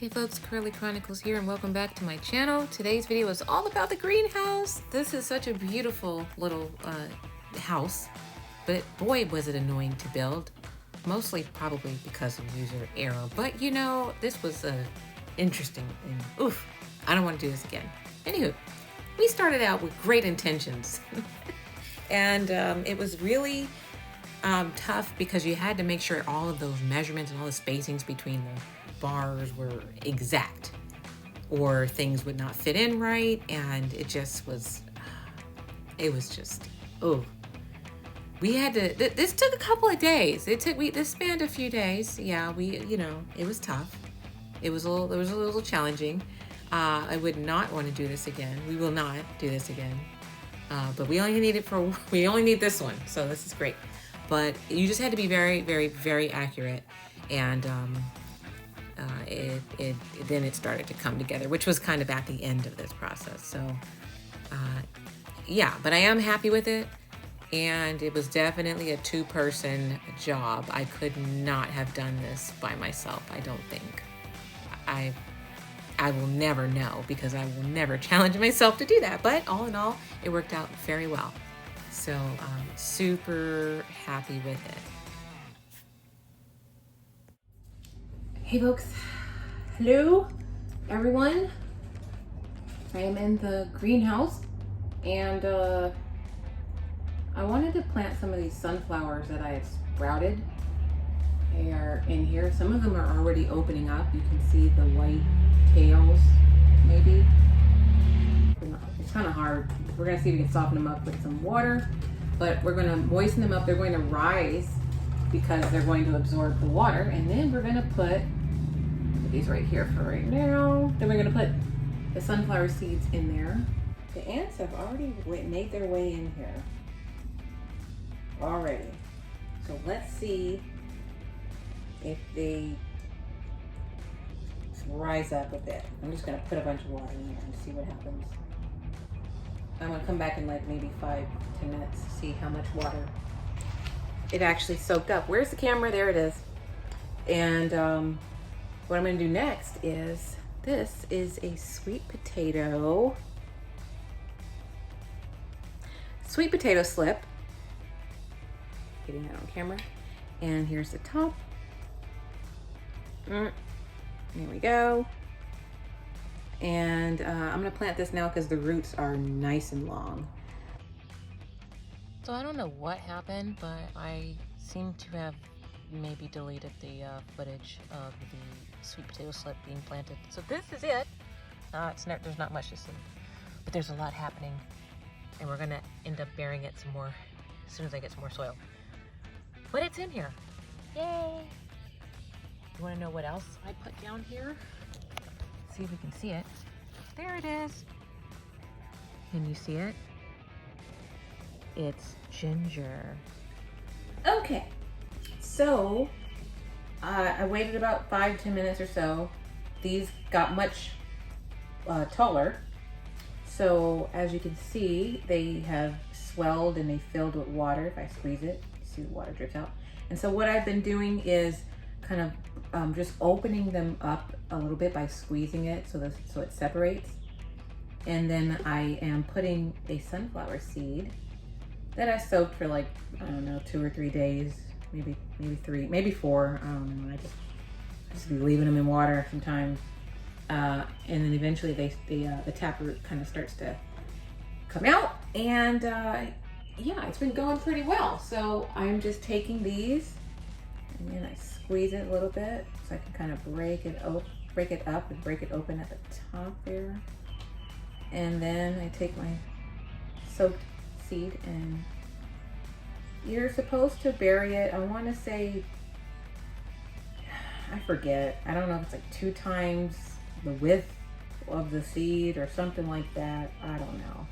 Hey folks, Curly Chronicles here and welcome back to my channel. Today's video is all about the greenhouse. This is such a beautiful little house, but boy was it annoying to build. Mostly probably because of user error, but you know, this was interesting and oof, I don't want to do this again. Anywho, we started out with great intentions and it was really tough because you had to make sure all of those measurements and all the spacings between the bars were exact or things would not fit in right, and it just was oh, we had to this took a couple of days. This spanned a few days. Yeah, it was tough. It was a little challenging. I would not want to do this again. We will not do this again. But we only need this one, so this is great. But you just had to be very, very, very accurate, and then it started to come together, which was kind of at the end of this process. So yeah, but I am happy with it, and it was definitely a two-person job. I could not have done this by myself. I don't think. I will never know because I will never challenge myself to do that. But all in all, it worked out very well. So I'm super happy with it. Hey folks, hello everyone. I am in the greenhouse and I wanted to plant some of these sunflowers that I had sprouted. They are in here. Some of them are already opening up. You can see the white tails maybe. It's kind of hard. We're gonna see if we can soften them up with some water, but we're gonna moisten them up. They're going to rise because they're going to absorb the water, and then we're gonna put these right here for right now. Then we're gonna put the sunflower seeds in there. The ants have already made their way in here already. So let's see if they rise up a bit. I'm just gonna put a bunch of water in there and see what happens. I'm gonna come back in like maybe 5-10 minutes to see how much water it actually soaked up. Where's the camera? There it is. And what I'm gonna do next is, this is a sweet potato slip. Getting that on camera. And here's the top. There we go. And I'm gonna plant this now because the roots are nice and long. So I don't know what happened, but I seem to have maybe deleted the footage of the sweet potato slip being planted. So this is it. There's not much to see, but there's a lot happening, and we're gonna end up burying it some more as soon as I get some more soil. But it's in here. Yay! You wanna know what else I put down here? See if we can see it. There it is. Can you see it? It's ginger. Okay, so I waited about 5-10 minutes or so. These got much taller. So as you can see, they have swelled and they filled with water. If I squeeze it, you see the water drips out. And so what I've been doing is kind of just opening them up a little bit by squeezing it so it separates. And then I am putting a sunflower seed that I soaked for like, I don't know, 2 or 3 days, maybe 3, maybe 4. I don't know. I just be leaving them in water sometimes, and then eventually the taproot kind of starts to come out, and yeah, it's been going pretty well. So I'm just taking these and then I squeeze it a little bit so I can kind of break it up and break it open at the top there. And then I take my soaked seed and you're supposed to bury it. I want to say, I forget. I don't know if it's like 2 times the width of the seed or something like that. I don't know.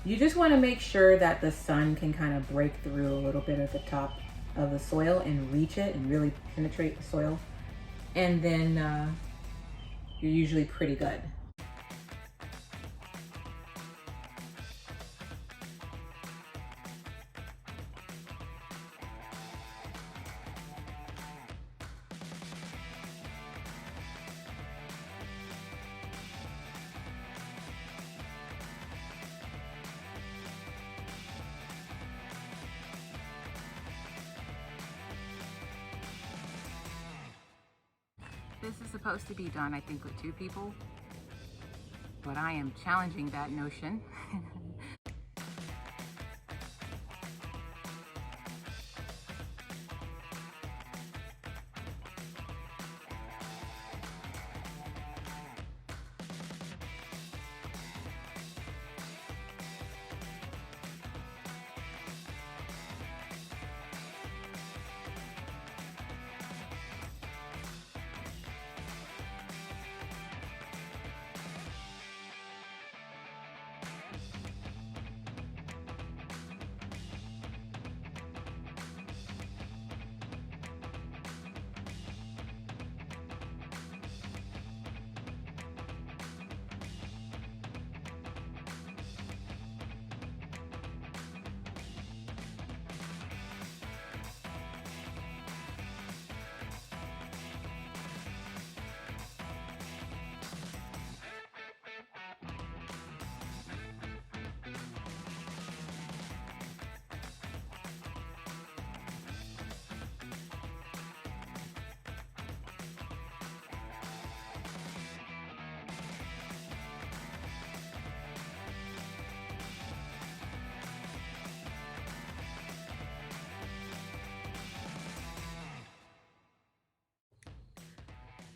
You just want to make sure that the sun can kind of break through a little bit at the top of the soil and reach it and really penetrate the soil. And then you're usually pretty good. This is supposed to be done, I think, with 2 people, but I am challenging that notion.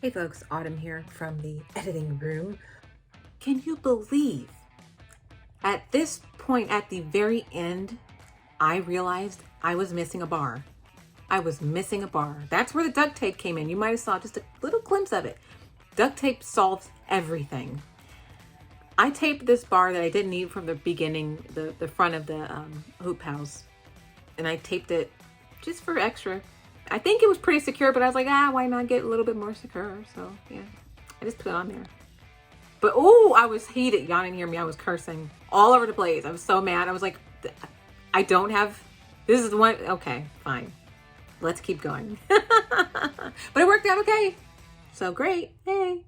Hey folks, Autumn here from the editing room. Can you believe at this point at the very end, I realized I was missing a bar. I was missing a bar. That's where the duct tape came in. You might have saw just a little glimpse of it. Duct tape solves everything. I taped this bar that I didn't need from the beginning, the front of the hoop house, and I taped it just for extra. I think it was pretty secure, but I was like, why not get a little bit more secure? So yeah, I just put it on there. But oh, I was heated. Y'all didn't hear me. I was cursing all over the place. I was so mad. I was like, I don't have, this is the one. Okay, fine. Let's keep going. But it worked out okay. So great. Hey.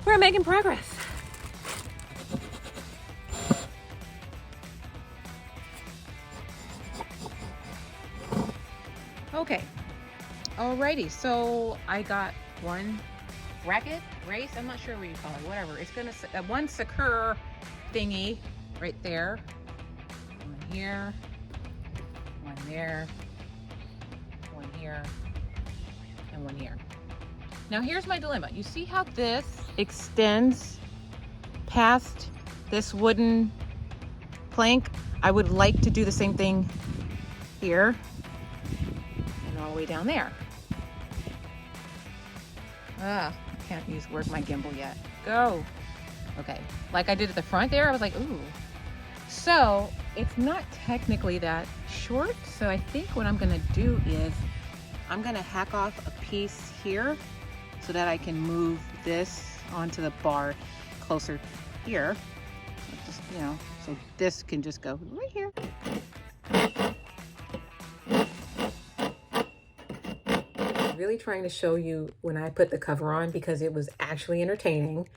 We're making progress. Okay. Alrighty. So I got one bracket, race. I'm not sure what you call it. Whatever. It's gonna one secure thingy right there. One here. One there. One here. And one here. Now here's my dilemma. You see how this extends past this wooden plank? I would like to do the same thing here and all the way down there. I can't work my gimbal yet. Go. Okay, like I did at the front there, I was like, ooh. So it's not technically that short. So I think what I'm gonna do is I'm gonna hack off a piece here so that I can move this onto the bar closer here. So just, so this can just go right here. Really trying to show you when I put the cover on because it was actually entertaining.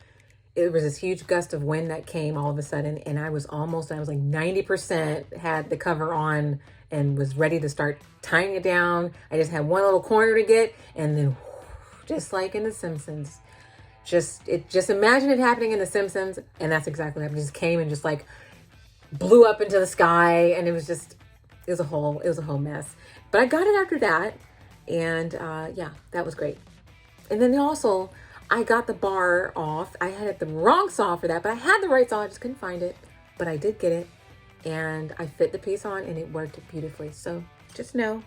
It was this huge gust of wind that came all of a sudden, and I was like 90% had the cover on and was ready to start tying it down. I just had one little corner to get, and then just like in The Simpsons, just imagine it happening in The Simpsons, and that's exactly what happened. It just came and just like blew up into the sky, and it was a whole mess. But I got it after that, and yeah, that was great. And then also, I got the bar off. I had the wrong saw for that, but I had the right saw. I just couldn't find it, but I did get it, and I fit the piece on, and it worked beautifully. So just know,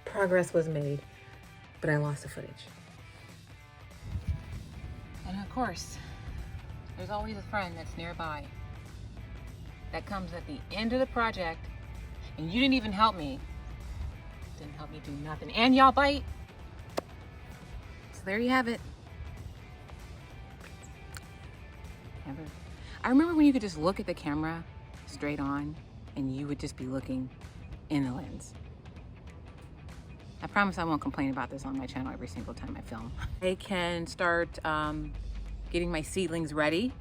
progress was made, but I lost the footage. And of course, there's always a friend that's nearby that comes at the end of the project, and you didn't even help me. Didn't help me do nothing. And y'all bite. So there you have it. I remember when you could just look at the camera straight on and you would just be looking in the lens. I promise I won't complain about this on my channel every single time I film. I can start getting my seedlings ready,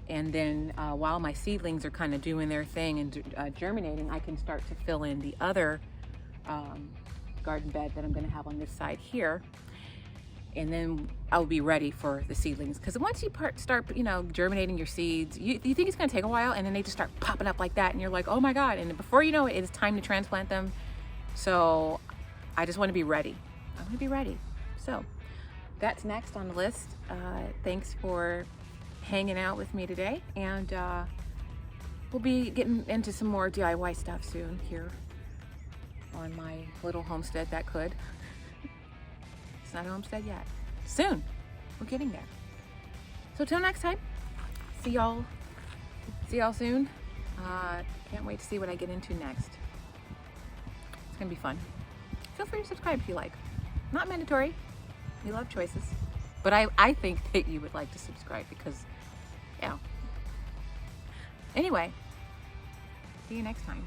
and then while my seedlings are kind of doing their thing and germinating, I can start to fill in the other garden bed that I'm going to have on this side here. And then I'll be ready for the seedlings. Because once you start, germinating your seeds, you think it's going to take a while, and then they just start popping up like that, and you're like, oh my God. And before you know it, it's time to transplant them. So I just want to be ready. I want to be ready. So that's next on the list. Thanks for hanging out with me today. And we'll be getting into some more DIY stuff soon here on my little homestead that could. It's not a homestead yet. Soon. We're getting there. So till next time, see y'all soon. Can't wait to see what I get into next. It's gonna be fun. Feel free to subscribe if you like. Not mandatory. We love choices. But I think that you would like to subscribe because, Anyway, see you next time.